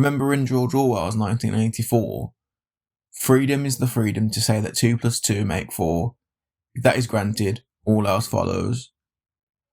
remember in George Orwell's 1984, freedom is the freedom to say that 2 plus 2 make 4. If that is granted, all else follows.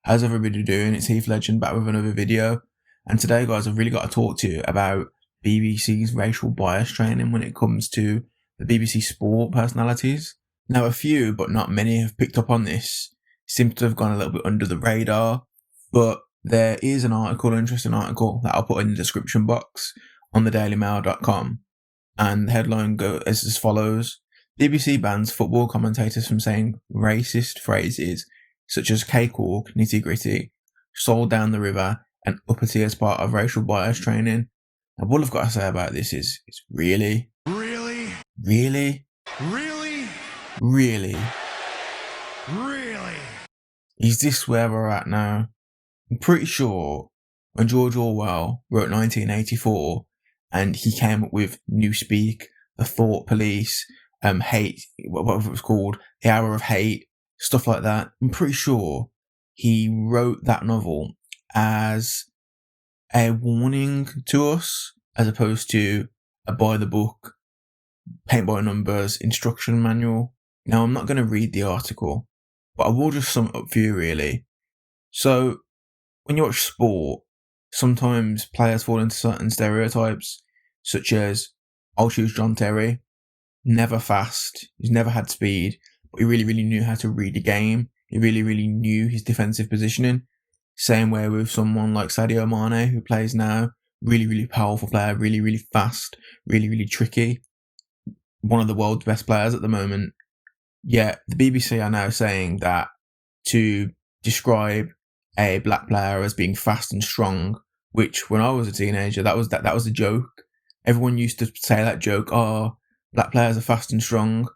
How's everybody doing? It's Heath Legend back with another video. And today, guys, I've really got to talk to you about BBC's racial bias training when it comes to the BBC sport personalities. Now, a few, but not many, have picked up on this. Seems to have gone a little bit under the radar. But there is an interesting article that I'll put in the description box on thedailymail.com. And the headline goes as follows. BBC bans football commentators from saying racist phrases such as cakewalk, nitty-gritty, sold down the river, and uppity as part of racial bias training. And what I've got to say about this is really? Is this where we're at now? I'm pretty sure when George Orwell wrote 1984 and he came up with Newspeak, the Thought Police, hate, whatever it was called, the Hour of Hate, stuff like that, I'm pretty sure he wrote that novel as a warning to us as opposed to a by the book, paint by numbers instruction manual. Now, I'm not going to read the article, but I will just sum it up for you really. So, when you watch sport, sometimes players fall into certain stereotypes, such as, I'll choose John Terry, never fast, he's never had speed, but he really, really knew how to read the game. He really, really knew his defensive positioning. Same way with someone like Sadio Mane, who plays now, really, really powerful player, really, really fast, really, really tricky. One of the world's best players at the moment. Yet the BBC are now saying that to describe a black player as being fast and strong, which when I was a teenager, that was a joke. Everyone used to say that joke, oh, black players are fast and strong.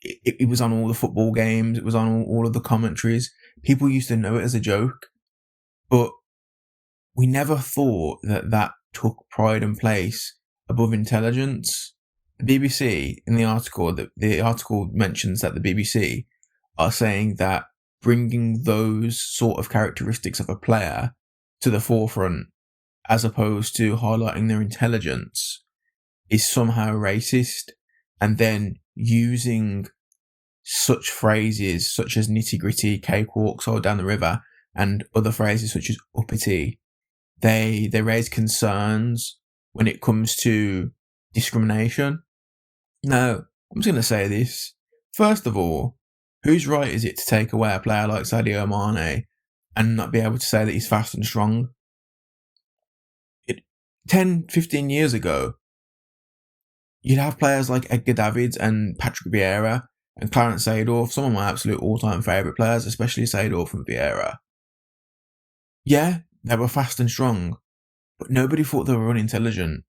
It was on all the football games. It was on all of the commentaries. People used to know it as a joke. But we never thought that took pride and place above intelligence. The BBC, in the article mentions that the BBC are saying that bringing those sort of characteristics of a player to the forefront, as opposed to highlighting their intelligence, is somehow racist, and then using such phrases such as nitty-gritty, cakewalk, sold down the river, and other phrases such as uppity, they raise concerns when it comes to discrimination. Now, I'm just going to say this. First of all, whose right is it to take away a player like Sadio Mane and not be able to say that he's fast and strong? 10-15 years ago, you'd have players like Edgar Davids and Patrick Vieira and Clarence Seedorf, some of my absolute all-time favourite players, especially Seedorf and Vieira. Yeah, they were fast and strong, but nobody thought they were unintelligent.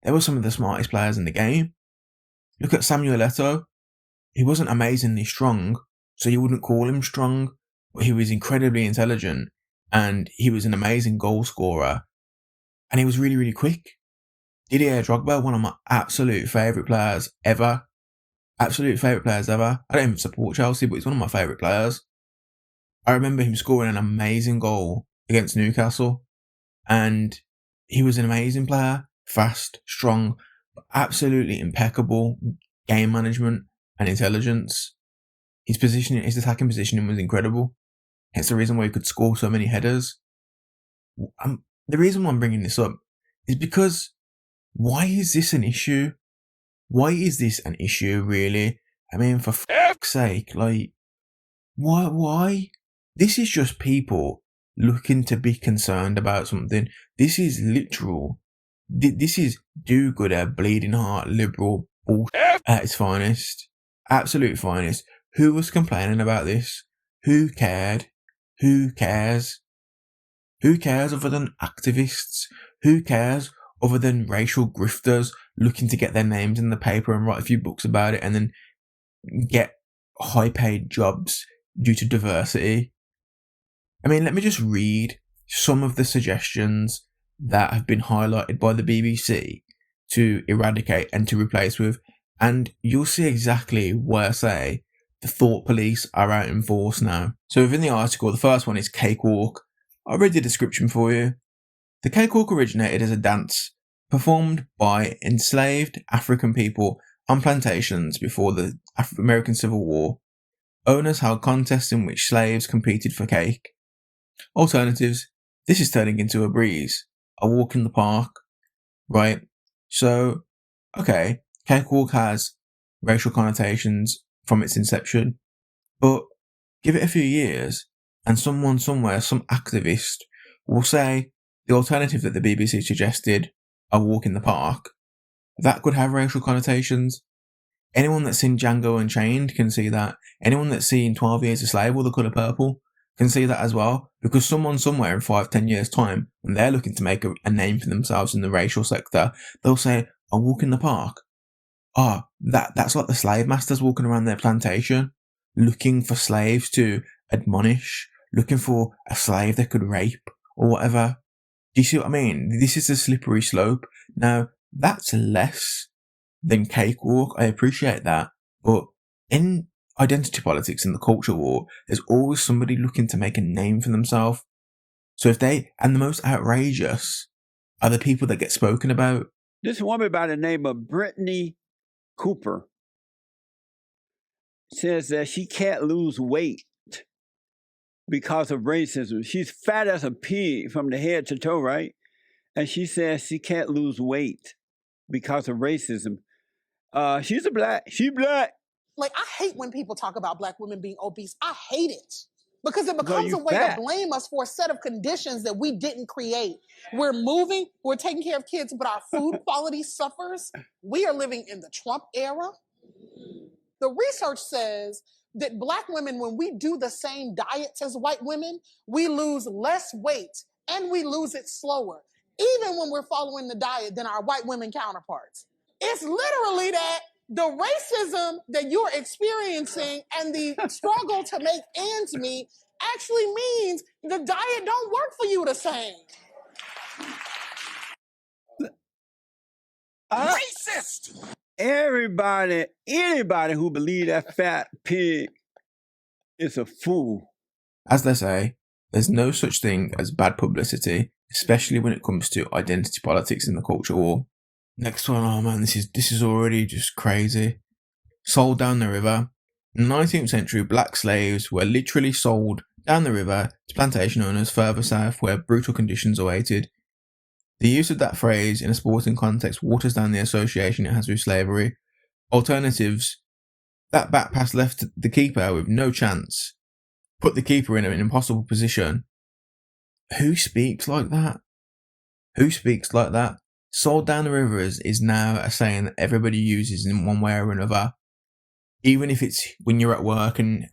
They were some of the smartest players in the game. Look at Samuel Eto'o. He wasn't amazingly strong, so you wouldn't call him strong, but he was incredibly intelligent, and he was an amazing goal scorer, and he was really, really quick. Didier Drogba, one of my absolute favourite players ever. I don't even support Chelsea, but he's one of my favourite players. I remember him scoring an amazing goal against Newcastle, and he was an amazing player, fast, strong, but absolutely impeccable game management and intelligence. His attacking positioning was incredible. Hence the reason why he could score so many headers. The reason why I'm bringing this up is because why is this an issue? Why is this an issue, really? I mean, for fuck's sake, like, why? This is just people looking to be concerned about something. This is literal. This is do-gooder, bleeding heart, liberal bullshit at its finest. Absolute finest. Who was complaining about this? Who cared? Who cares? Who cares other than activists? Who cares other than racial grifters looking to get their names in the paper and write a few books about it and then get high-paid jobs due to diversity? I mean, let me just read some of the suggestions that have been highlighted by the BBC to eradicate and to replace with, and you'll see exactly why I say the thought police are out in force now. So within the article, the first one is cakewalk. I'll read the description for you. The cakewalk originated as a dance performed by enslaved African people on plantations before the American Civil War. Owners held contests in which slaves competed for cake. Alternatives: this is turning into a breeze, a walk in the park, right? So, okay, cakewalk has racial connotations from its inception, but give it a few years and someone somewhere, some activist, will say the alternative that the BBC suggested, a walk in the park, that could have racial connotations. Anyone that's seen Django Unchained can see that. Anyone that's seen 12 Years a Slave or The Colour Purple can see that as well, because someone somewhere in 5-10 years' time, when they're looking to make a name for themselves in the racial sector, they'll say, a walk in the park. That's like the slave masters walking around their plantation, looking for slaves to admonish, looking for a slave they could rape, or whatever. Do you see what I mean? This is a slippery slope. Now, that's less than cakewalk. I appreciate that. But in identity politics and the culture war, there's always somebody looking to make a name for themselves. So and the most outrageous are the people that get spoken about. This woman by the name of Brittany Cooper says that she can't lose weight because of racism. She's fat as a pig from the head to toe, right? And she says she can't lose weight because of racism. She's black. Like, I hate when people talk about Black women being obese. I hate it. Because it becomes a way to blame us for a set of conditions that we didn't create. We're moving, we're taking care of kids, but our food quality suffers. We are living in the Trump era. The research says that Black women, when we do the same diets as white women, we lose less weight and we lose it slower, even when we're following the diet, than our white women counterparts. It's literally that the racism that you're experiencing and the struggle to make ends meet actually means the diet don't work for you the same. Racist! Anybody who believes that fat pig is a fool. As they say, there's no such thing as bad publicity, especially when it comes to identity politics in the culture war. Next one, oh man, this is already just crazy. Sold down the river. In the 19th century, black slaves were literally sold down the river to plantation owners further south where brutal conditions awaited. The use of that phrase in a sporting context waters down the association it has with slavery. Alternatives: that back pass left the keeper with no chance, put the keeper in an impossible position. Who speaks like that? Who speaks like that? Sold down the river is now a saying that everybody uses in one way or another. Even if it's when you're at work and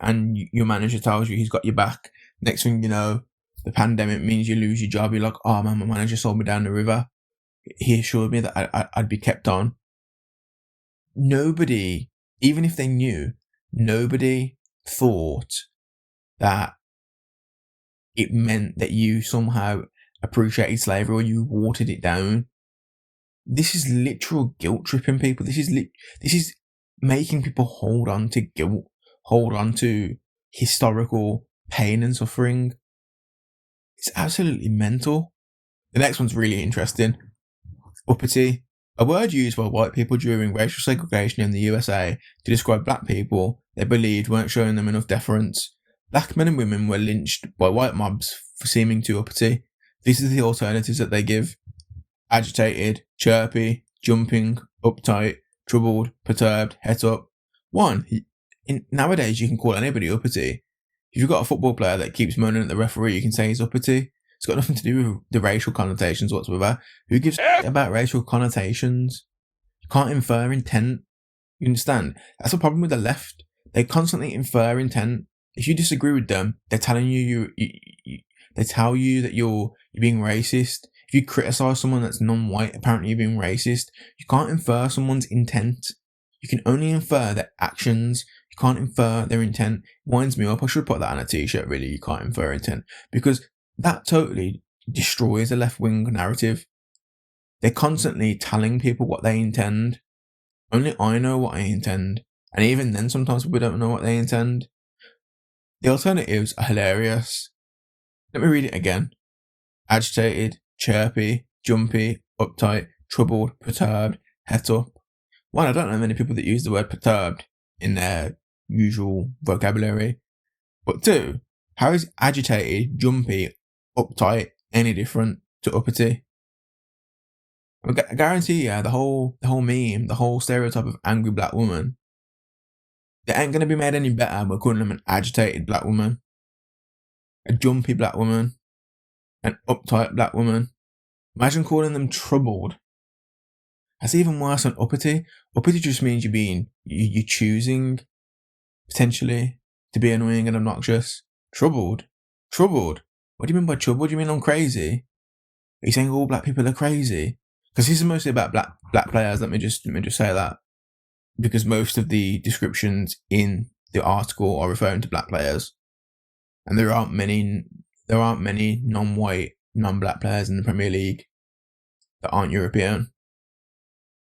your manager tells you he's got your back, next thing you know, the pandemic means you lose your job. You're like, oh man, my manager sold me down the river. He assured me that I'd be kept on. Nobody, even if they knew, nobody thought that it meant that you somehow appreciated slavery or you watered it down. This is literal guilt tripping people. This is making people hold on to guilt, hold on to historical pain and suffering. It's absolutely mental. The next one's really interesting. Uppity, a word used by white people during racial segregation in the USA to describe black people they believed weren't showing them enough deference. Black men and women were lynched by white mobs for seeming too uppity. These are the alternatives that they give: agitated, chirpy, jumping, uptight, troubled, perturbed, het up. Nowadays you can call anybody uppity. If you've got a football player that keeps moaning at the referee, you can say he's uppity. It's got nothing to do with the racial connotations whatsoever. Who gives a about racial connotations? You can't infer intent. You understand? That's the problem with the left. They constantly infer intent. If you disagree with them, they're telling you they tell you that you're being racist. If you criticize someone that's non-white, apparently you're being racist. You can't infer someone's intent. You can only infer their actions. You can't infer their intent. Winds me up. I should put that on a t-shirt, really. You can't infer intent. Because that totally destroys a left-wing narrative. They're constantly telling people what they intend. Only I know what I intend. And even then, sometimes people don't know what they intend. The alternatives are hilarious. Let me read it again. Agitated, chirpy, jumpy, uptight, troubled, perturbed, het up. One, I don't know many people that use the word perturbed in their usual vocabulary. But two, how is agitated, jumpy, uptight any different to uppity? I guarantee you, the whole meme, the whole stereotype of angry black woman, they ain't gonna be made any better by calling them an agitated black woman, a jumpy black woman, an uptight black woman. Imagine calling them troubled. That's even worse than uppity. Uppity just means you're choosing potentially to be annoying and obnoxious. Troubled. What do you mean by troubled? Do you mean I'm crazy? Are you saying all black people are crazy? Because this is mostly about black players. Let me just say that, because most of the descriptions in the article are referring to black players, and there aren't many non-white, non-black players in the Premier League that aren't European.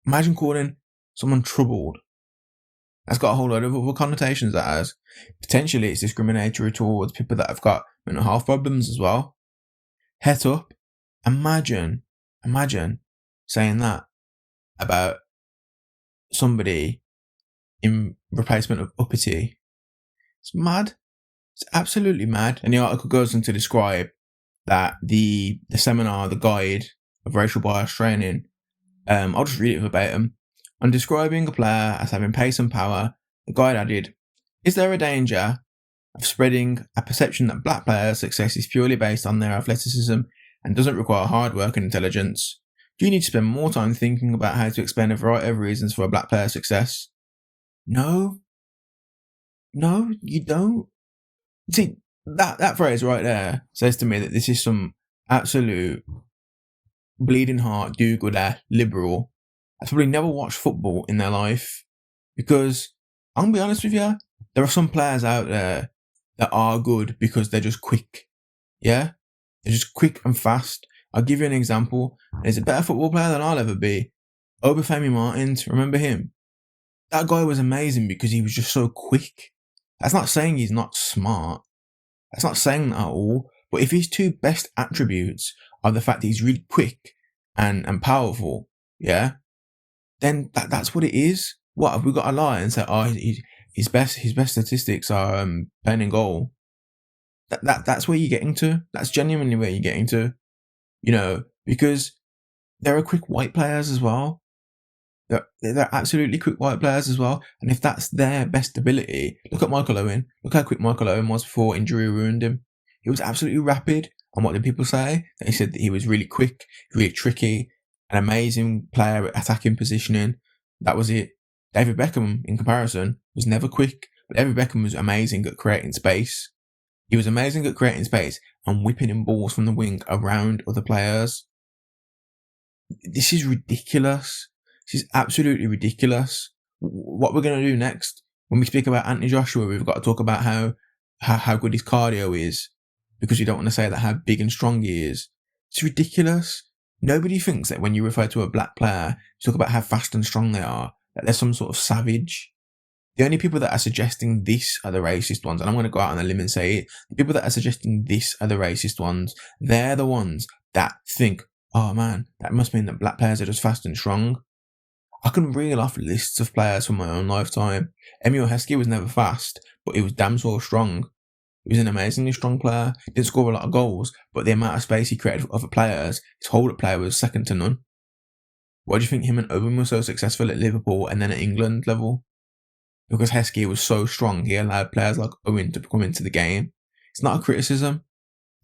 Imagine calling someone troubled. That's got a whole load of other connotations that has. Potentially it's discriminatory towards people that have got mental health problems as well. Het up. Imagine saying that about somebody in replacement of uppity. It's mad. It's absolutely mad. And the article goes on to describe that the seminar, the guide of racial bias training, I'll just read it verbatim. On describing a player as having pace and power, the guide added, "Is there a danger of spreading a perception that black players' success is purely based on their athleticism and doesn't require hard work and intelligence? Do you need to spend more time thinking about how to explain a variety of reasons for a black player's success?" No, you don't. See, that phrase right there says to me that this is some absolute bleeding heart, do-gooder, liberal that's probably never watched football in their life. Because, I'm going to be honest with you, there are some players out there that are good because they're just quick. Yeah? They're just quick and fast. I'll give you an example. He's a better football player than I'll ever be. Obafemi Martins, remember him? That guy was amazing because he was just so quick. That's not saying he's not smart. That's not saying that at all. But if his two best attributes are the fact that he's really quick and powerful, yeah, then that's what it is. What, have we got to lie and say, oh, his best statistics are pen and goal? That's where you're getting to. That's genuinely where you're getting to. You know, because there are quick white players as well. They're absolutely quick white players as well. And if that's their best ability, look at Michael Owen. Look how quick Michael Owen was before injury ruined him. He was absolutely rapid. And what did people say? They said that he was really quick, really tricky, an amazing player at attacking positioning. That was it. David Beckham, in comparison, was never quick. But David Beckham was amazing at creating space. He was amazing at creating space and whipping in balls from the wing around other players. This is ridiculous. This is absolutely ridiculous. What we're going to do next, when we speak about Anthony Joshua, we've got to talk about how good his cardio is, because we don't want to say that how big and strong he is. It's ridiculous. Nobody thinks that when you refer to a black player, you talk about how fast and strong they are, that they're some sort of savage. The only people that are suggesting this are the racist ones, and I'm going to go out on a limb and say it. The people that are suggesting this are the racist ones. They're the ones that think, oh man, that must mean that black players are just fast and strong. I can reel off lists of players from my own lifetime. Emil Heskey was never fast, but he was damn so strong. He was an amazingly strong player. Didn't score a lot of goals, but the amount of space he created for other players, his hold-up play was second to none. Why do you think him and Owen were so successful at Liverpool and then at England level? Because Heskey was so strong, he allowed players like Owen to come into the game. It's not a criticism.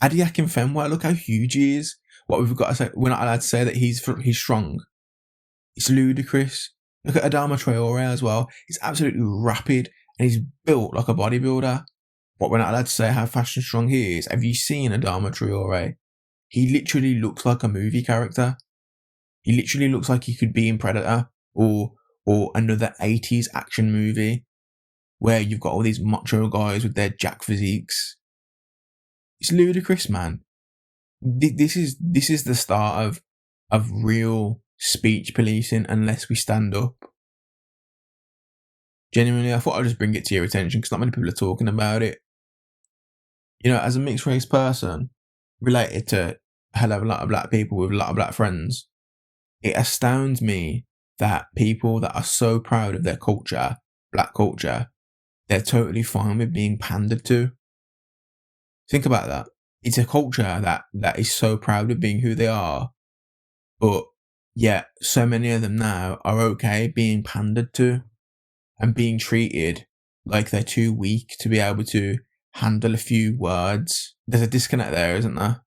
Adi Akinfenwa, look how huge he is. What we've got to say, we're not allowed to say that he's strong. It's ludicrous. Look at Adama Traore as well. He's absolutely rapid and he's built like a bodybuilder. But we're not allowed to say how fast and strong he is. Have you seen Adama Traore? He literally looks like a movie character. He literally looks like he could be in Predator or another 80s action movie where you've got all these macho guys with their jack physiques. It's ludicrous, man. This is the start of real speech policing unless we stand up. Genuinely, I thought I'd just bring it to your attention because not many people are talking about it. You know, as a mixed race person, related to a hell of a lot of black people with a lot of black friends, It astounds me that people that are so proud of their culture, black culture, they're totally fine with being pandered to. Think about that. It's a culture that is so proud of being who they are, but yet so many of them now are okay being pandered to and being treated like they're too weak to be able to handle a few words. There's a disconnect there, isn't there?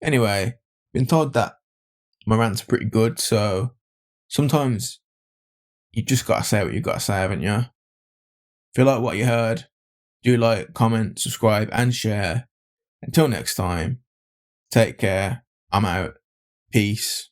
Anyway, been told that my rants are pretty good, so sometimes you just gotta say what you gotta say, haven't you? If you like what you heard, do like, comment, subscribe, and share. Until next time, take care. I'm out. Peace.